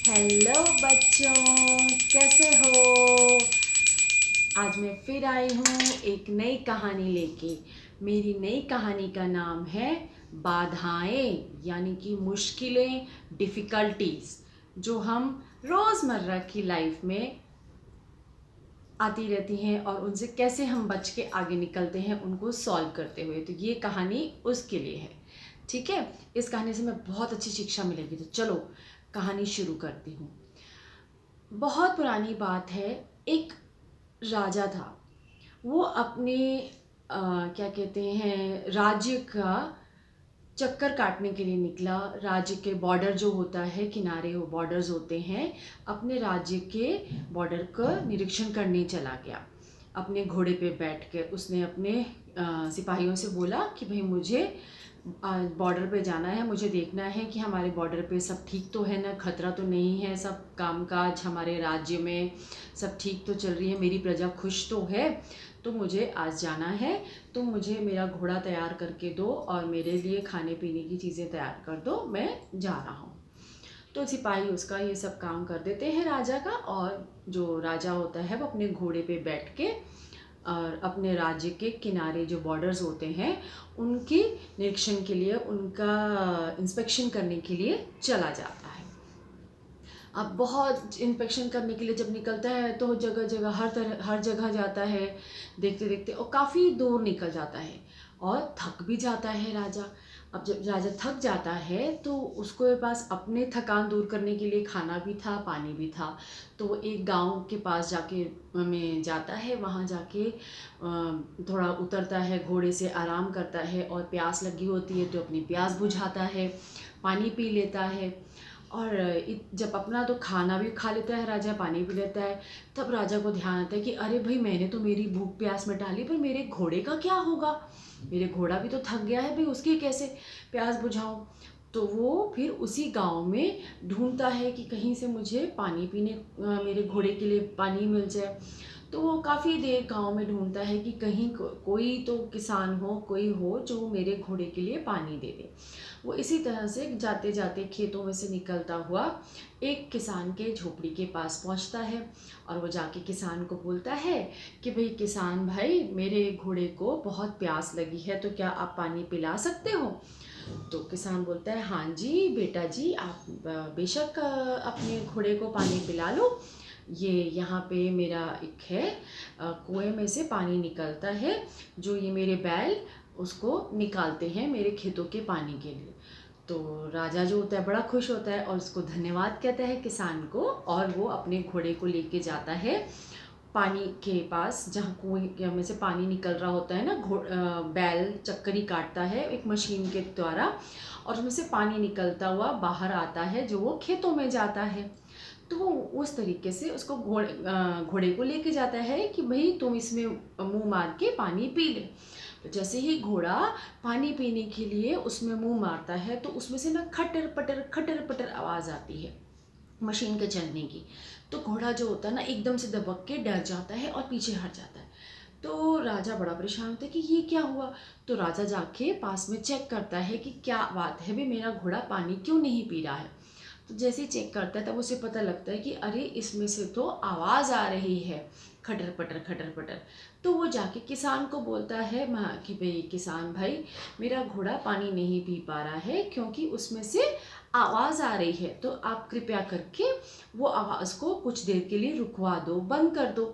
Hello बच्चों, कैसे हो। आज मैं फिर आई हूँ एक नई कहानी लेके। मेरी नई कहानी का नाम है बाधाएं, यानी कि मुश्किलें, डिफ़िकल्टीज जो हम रोज़मर्रा की लाइफ में आती रहती हैं और उनसे कैसे हम बच के आगे निकलते हैं उनको सॉल्व करते हुए। तो ये कहानी उसके लिए है। ठीक है, इस कहानी से मैं बहुत अच्छी शिक्षा मिलेगी। तो चलो कहानी शुरू करती हूँ। बहुत पुरानी बात है। एक राजा था। वो अपने क्या कहते हैं, राज्य का चक्कर काटने के लिए निकला। राज्य के बॉर्डर जो होता है, किनारे वो बॉर्डर्स होते हैं, अपने राज्य के बॉर्डर का निरीक्षण करने चला गया। अपने घोड़े पे बैठ के उसने अपने सिपाहियों से बोला कि भाई मुझे बॉर्डर पे जाना है, मुझे देखना है कि हमारे बॉर्डर पे सब ठीक तो है ना, खतरा तो नहीं है, सब कामकाज हमारे राज्य में सब ठीक तो चल रही है, मेरी प्रजा खुश तो है। तो मुझे आज जाना है, तो मुझे मेरा घोड़ा तैयार करके दो और मेरे लिए खाने पीने की चीज़ें तैयार कर दो, मैं जा रहा हूँ। तो सिपाही उसका ये सब काम कर देते हैं राजा का। और जो राजा होता है वो अपने घोड़े पे बैठ के और अपने राज्य के किनारे जो बॉर्डर्स होते हैं उनकी निरीक्षण के लिए, उनका इंस्पेक्शन करने के लिए चला जाता है। अब बहुत इंस्पेक्शन करने के लिए जब निकलता है तो जगह जगह हर जगह जाता है, देखते देखते, और काफ़ी दूर निकल जाता है और थक भी जाता है राजा। अब जब राजा थक जाता है तो उसके पास अपने थकान दूर करने के लिए खाना भी था, पानी भी था। तो वो एक गांव के पास जाके में जाता है, वहाँ जाके थोड़ा उतरता है, घोड़े से आराम करता है, और प्यास लगी होती है तो अपनी प्यास बुझाता है, पानी पी लेता है। और जब अपना तो खाना भी खा लेता है राजा, पानी पी लेता है, तब राजा को ध्यान आता है कि अरे भाई, मैंने तो मेरी भूख प्यास मिटा ली, पर मेरे घोड़े का क्या होगा। मेरे घोड़ा भी तो थक गया है भाई, उसकी कैसे प्यास बुझाऊं। तो वो फिर उसी गांव में ढूंढता है कि कहीं से मुझे पानी पीने, मेरे घोड़े के लिए पानी मिल जाए। तो वो काफ़ी देर गांव में ढूंढता है कि कहीं कोई तो किसान हो, कोई हो जो मेरे घोड़े के लिए पानी दे दे। वो इसी तरह से जाते जाते खेतों में से निकलता हुआ एक किसान के झोपड़ी के पास पहुंचता है। और वो जाके किसान को बोलता है कि भाई किसान भाई, मेरे घोड़े को बहुत प्यास लगी है, तो क्या आप पानी पिला सकते हो। तो किसान बोलता है, हाँ जी बेटा जी, आप बेशक अपने घोड़े को पानी पिला लो। ये यहाँ पे मेरा एक है, कुएं में से पानी निकलता है, जो ये मेरे बैल उसको निकालते हैं मेरे खेतों के पानी के लिए। तो राजा जो होता है बड़ा खुश होता है और उसको धन्यवाद कहता है किसान को, और वो अपने घोड़े को लेके जाता है पानी के पास, जहाँ कुएं में से पानी निकल रहा होता है ना। बैल चक्करी काटता है एक मशीन के द्वारा, और उसमें से पानी निकलता हुआ बाहर आता है, जो वो खेतों में जाता है। तो वो उस तरीके से उसको घोड़े को लेके जाता है कि भाई तुम इसमें मुंह मार के पानी पी ले। तो जैसे ही घोड़ा पानी पीने के लिए उसमें मुंह मारता है तो उसमें से ना खटर पटर आवाज़ आती है मशीन के चलने की। तो घोड़ा जो होता है ना, एकदम से दबक के डर जाता है और पीछे हट जाता है। तो राजा बड़ा परेशान होता है कि ये क्या हुआ। तो राजा जाके पास में चेक करता है कि क्या बात है भाई, मेरा घोड़ा पानी क्यों नहीं पी रहा है। तो जैसे ही चेक करता है तब उसे पता लगता है कि अरे, इसमें से तो आवाज़ आ रही है, खटर पटर खटर पटर। तो वो जाके किसान को बोलता है कि भाई किसान भाई, मेरा घोड़ा पानी नहीं पी पा रहा है क्योंकि उसमें से आवाज़ आ रही है, तो आप कृपया करके वो आवाज़ को कुछ देर के लिए रुकवा दो, बंद कर दो।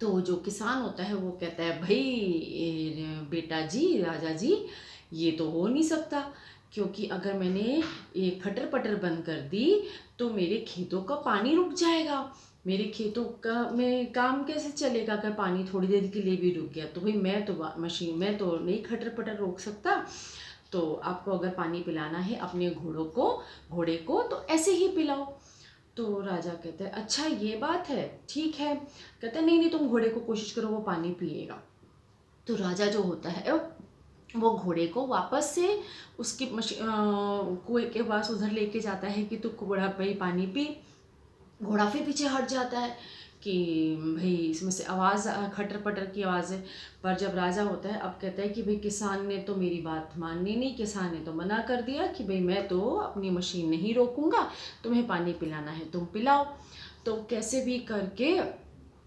तो जो किसान होता है वो कहता है, भाई बेटा जी, राजा जी, ये तो हो नहीं सकता, क्योंकि अगर मैंने ये खटर पटर बंद कर दी तो मेरे खेतों का पानी रुक जाएगा। मेरे खेतों का में काम कैसे चलेगा अगर पानी थोड़ी देर के लिए भी रुक गया। तो भाई मैं तो मशीन में तो नहीं खटर पटर रोक सकता। तो आपको अगर पानी पिलाना है अपने घोड़े को तो ऐसे ही पिलाओ। तो राजा कहता है, अच्छा ये बात है, ठीक है। कहता है, नहीं नहीं, तुम घोड़े को कोशिश करो, वो पानी पिएगा। तो राजा जो होता है वो घोड़े को वापस से उसके कुएं के पास उधर लेके जाता है कि तू घोड़ा भाई पानी पी। घोड़ा फिर पीछे हट जाता है। कि भाई इसमें से आवाज़ खटर पटर की आवाज़ है। पर जब राजा होता है अब कहता है कि भाई किसान ने तो मेरी बात माननी नहीं, किसान ने तो मना कर दिया कि भाई मैं तो अपनी मशीन नहीं रोकूंगा, तुम्हें पानी पिलाना है तुम पिलाओ। तो कैसे भी करके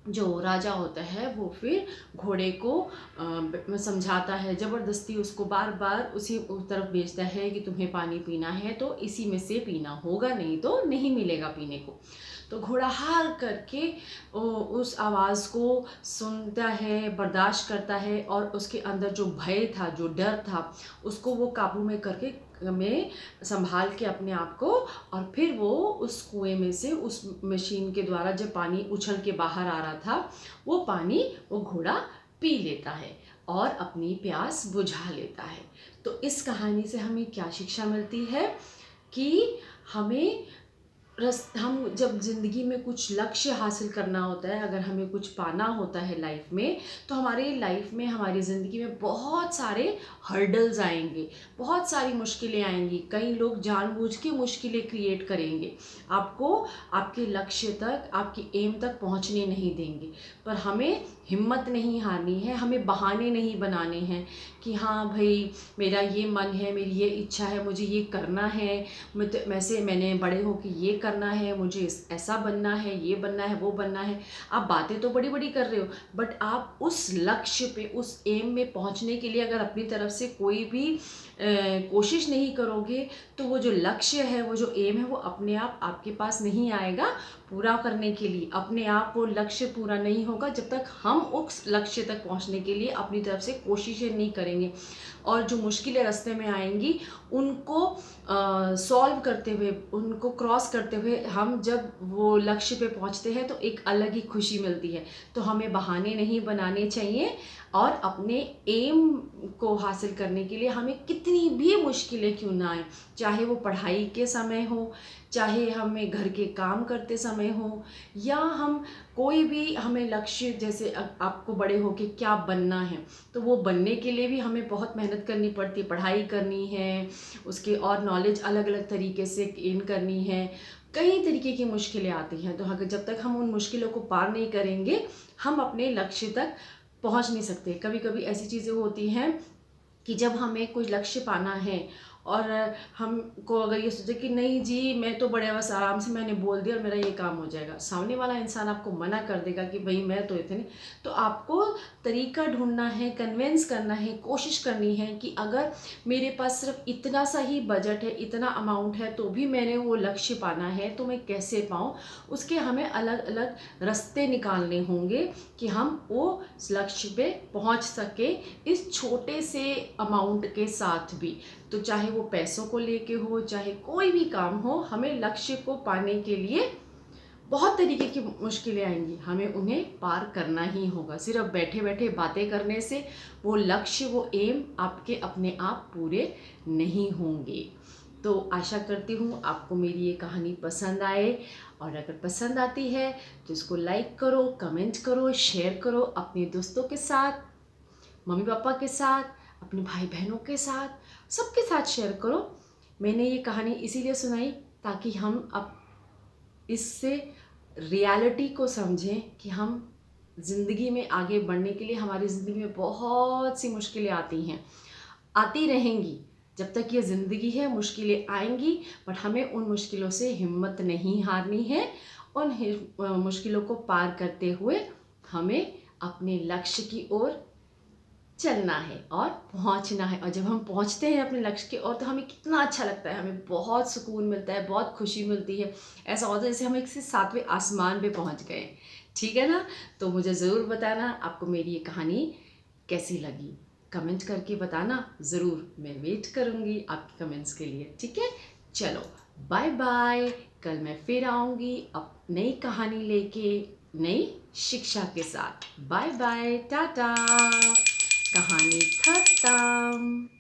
जो राजा होता है वो फिर घोड़े को समझाता है, ज़बरदस्ती उसको बार बार उसी तरफ भेजता है कि तुम्हें पानी पीना है तो इसी में से पीना होगा, नहीं तो नहीं मिलेगा पीने को। तो घोड़ा हार करके उस आवाज़ को सुनता है, बर्दाश्त करता है और उसके अंदर जो भय था, जो डर था, उसको वो काबू में करके में संभाल के अपने आप को, और फिर वो उस कुएं में से उस मशीन के द्वारा जब पानी उछल के बाहर आ रहा था वो पानी वो घोड़ा पी लेता है और अपनी प्यास बुझा लेता है। तो इस कहानी से हमें क्या शिक्षा मिलती है कि हमें हम जब ज़िंदगी में कुछ लक्ष्य हासिल करना होता है, अगर हमें कुछ पाना होता है लाइफ में, तो हमारे लाइफ में, हमारी ज़िंदगी में बहुत सारे हर्डल्स आएंगे, बहुत सारी मुश्किलें आएंगी। कई लोग जानबूझ के मुश्किलें क्रिएट करेंगे, आपको आपके लक्ष्य तक, आपकी एम तक पहुंचने नहीं देंगे। पर हमें हिम्मत नहीं हारनी है, हमें बहाने नहीं बनाने हैं कि हाँ भाई मेरा ये मन है, मेरी ये इच्छा है, मुझे ये करना है, वैसे मैंने बड़े हो कि ये करना है, मुझे ऐसा बनना है, ये बनना है, वो बनना है। आप बातें तो बड़ी बड़ी कर रहे हो, बट आप उस लक्ष्य पे, उस एम में पहुंचने के लिए अगर अपनी तरफ से कोई भी कोशिश नहीं करोगे तो वो जो लक्ष्य है, वो जो एम है, वो अपने आप आपके पास नहीं आएगा पूरा करने के लिए। अपने आप वो लक्ष्य पूरा नहीं होगा जब तक हम उस लक्ष्य तक पहुंचने के लिए अपनी तरफ से कोशिशें नहीं करेंगे। और जो मुश्किलें रास्ते में आएंगी उनको सॉल्व करते हुए, उनको क्रॉस करते हुए हम जब वो लक्ष्य पे पहुंचते हैं तो एक अलग ही खुशी मिलती है। तो हमें बहाने नहीं बनाने चाहिए और अपने एम को हासिल करने के लिए हमें कितनी भी मुश्किलें क्यों ना आए, चाहे वो पढ़ाई के समय हो, चाहे हमें घर के काम करते समय हो, या हम कोई भी हमें लक्ष्य, जैसे आपको बड़े हो के क्या बनना है, तो वो बनने के लिए भी हमें बहुत मेहनत करनी पड़ती है, पढ़ाई करनी है, उसके और नॉलेज अलग अलग तरीके से गेन करनी है, कई तरीके की मुश्किलें आती हैं। तो अगर जब तक हम उन मुश्किलों को पार नहीं करेंगे हम अपने लक्ष्य तक पहुंच नहीं सकते। कभी कभी ऐसी चीज़ें होती हैं कि जब हमें कोई लक्ष्य पाना है और हमको अगर ये सोचे कि नहीं जी मैं तो बड़े बस आराम से मैंने बोल दिया और मेरा ये काम हो जाएगा, सामने वाला इंसान आपको मना कर देगा कि भाई मैं तो इतने, तो आपको तरीका ढूंढना है, कन्विंस करना है, कोशिश करनी है कि अगर मेरे पास सिर्फ इतना सा ही बजट है, इतना अमाउंट है, तो भी मैंने वो लक्ष्य पाना है तो मैं कैसे पाऊँ। उसके हमें अलग अलग रास्ते निकालने होंगे कि हम वो लक्ष्य पे पहुँच सके इस छोटे से अमाउंट के साथ भी। तो चाहे वो पैसों को लेके हो, चाहे कोई भी काम हो, हमें लक्ष्य को पाने के लिए बहुत तरीके की मुश्किलें आएंगी, हमें उन्हें पार करना ही होगा। सिर्फ बैठे बैठे बातें करने से वो लक्ष्य, वो एम आपके अपने आप पूरे नहीं होंगे। तो आशा करती हूँ आपको मेरी ये कहानी पसंद आए, और अगर पसंद आती है तो इसको लाइक करो, कमेंट करो, शेयर करो अपने दोस्तों के साथ, मम्मी पापा के साथ, अपने भाई बहनों के साथ, सबके साथ शेयर करो। मैंने ये कहानी इसीलिए सुनाई ताकि हम अब इससे रियलिटी को समझें कि हम ज़िंदगी में आगे बढ़ने के लिए, हमारी ज़िंदगी में बहुत सी मुश्किलें आती हैं, आती रहेंगी, जब तक ये ज़िंदगी है मुश्किलें आएंगी, बट हमें उन मुश्किलों से हिम्मत नहीं हारनी है। उन मुश्किलों को पार करते हुए हमें अपने लक्ष्य की ओर चलना है और पहुंचना है। और जब हम पहुंचते हैं अपने लक्ष्य की ओर तो हमें कितना अच्छा लगता है, हमें बहुत सुकून मिलता है, बहुत खुशी मिलती है, ऐसा होता है जैसे हम किसी 7वें आसमान पे पहुंच गए। ठीक है ना? तो मुझे ज़रूर बताना आपको मेरी ये कहानी कैसी लगी, कमेंट करके बताना ज़रूर, मैं वेट करूँगी आपके कमेंट्स के लिए। ठीक है, चलो बाय बाय। कल मैं फिर आऊँगी अब नई कहानी लेके, नई शिक्षा के साथ। Bye bye, tata. कहानी खत्म।